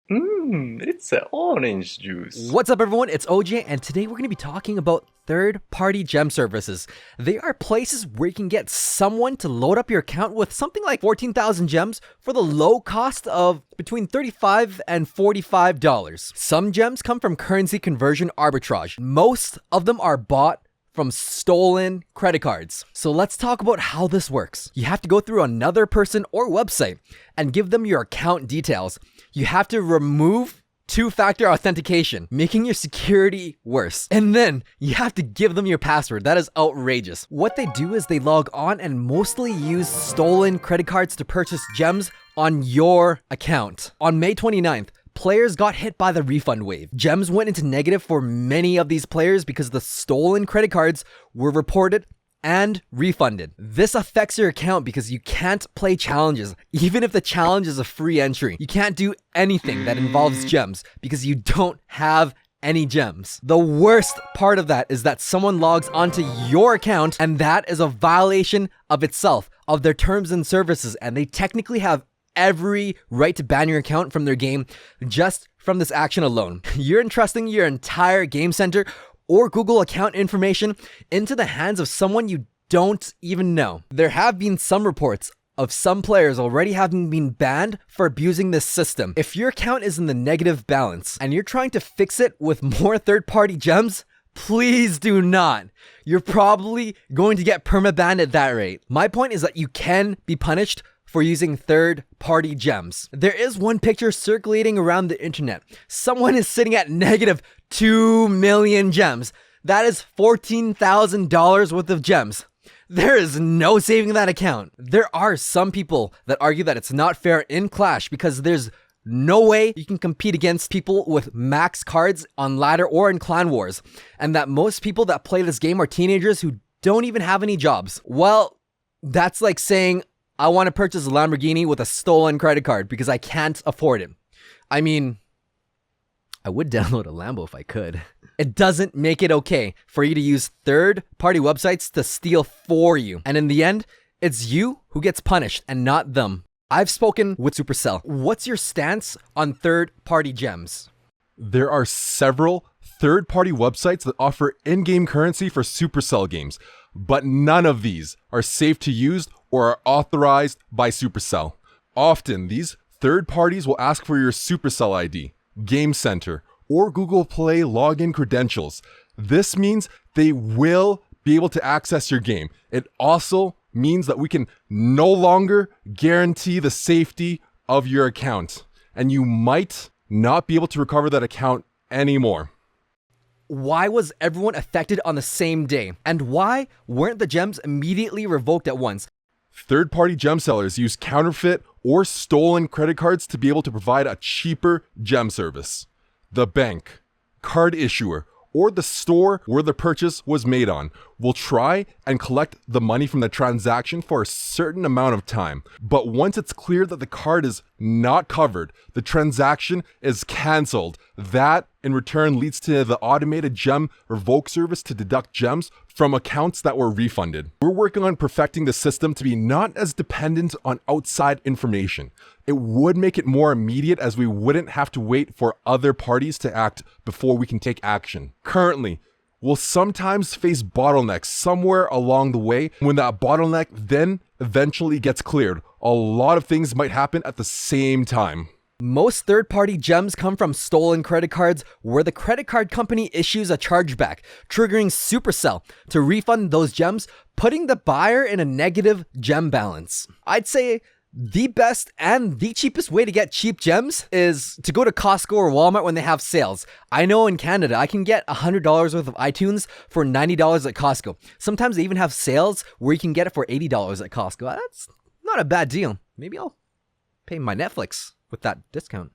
It's an orange juice. What's up, everyone? It's OJ, and today we're going to be talking about third-party gem services. They are places where you can get someone to load up your account with something like 14,000 gems for the low cost of between $35 and $45. Some gems come from currency conversion arbitrage. Most of them are bought from stolen credit cards. So let's talk about how this works. You have to go through another person or website and give them your account details. You have to remove two-factor authentication, making your security worse. And then you have to give them your password. That is outrageous. What they do is they log on and mostly use stolen credit cards to purchase gems on your account. On May 29th, players got hit by the refund wave. Gems went into negative for many of these players because the stolen credit cards were reported and refunded. This affects your account because you can't play challenges, even if the challenge is a free entry. You can't do anything that involves gems because you don't have any gems. The worst part of that is that someone logs onto your account, and that is a violation of itself, of their terms and services, and they technically have every right to ban your account from their game just from this action alone. You're entrusting your entire Game Center or Google account information into the hands of someone you don't even know. There have been some reports of some players already having been banned for abusing this system. If your account is in the negative balance and you're trying to fix it with more third-party gems, please do not. You're probably going to get permabanned at that rate. My point is that you can be punished for using third-party gems. There is one picture circulating around the internet. Someone is sitting at negative 2 million gems. That is $14,000 worth of gems. There is no saving that account. There are some people that argue that it's not fair in Clash because there's no way you can compete against people with max cards on ladder or in clan wars, and that most people that play this game are teenagers who don't even have any jobs. Well, that's like saying I want to purchase a Lamborghini with a stolen credit card because I can't afford it. I mean, I would download a Lambo if I could. It doesn't make it okay for you to use third-party websites to steal for you. And in the end, it's you who gets punished and not them. I've spoken with Supercell. What's your stance on third-party gems? There are several third-party websites that offer in-game currency for Supercell games, but none of these are safe to use or are authorized by Supercell. Often, these third parties will ask for your Supercell ID, Game Center, or Google Play login credentials. This means they will be able to access your game. It also means that we can no longer guarantee the safety of your account, and you might not be able to recover that account anymore. Why was everyone affected on the same day? And why weren't the gems immediately revoked at once? Third-party gem sellers use counterfeit or stolen credit cards to be able to provide a cheaper gem service. The bank, card issuer, or the store where the purchase was made on will try and collect the money from the transaction for a certain amount of time. But once it's clear that the card is not covered, the transaction is canceled. That in return leads to the automated gem revoke service to deduct gems from accounts that were refunded. We're working on perfecting the system to be not as dependent on outside information. It would make it more immediate as we wouldn't have to wait for other parties to act before we can take action. Currently, we'll sometimes face bottlenecks somewhere along the way. When that bottleneck then eventually gets cleared, a lot of things might happen at the same time. Most third-party gems come from stolen credit cards where the credit card company issues a chargeback, triggering Supercell to refund those gems, putting the buyer in a negative gem balance. I'd say the best and the cheapest way to get cheap gems is to go to Costco or Walmart when they have sales. I know in Canada, I can get $100 worth of iTunes for $90 at Costco. Sometimes they even have sales where you can get it for $80 at Costco. That's not a bad deal. Maybe I'll pay my Netflix with that discount.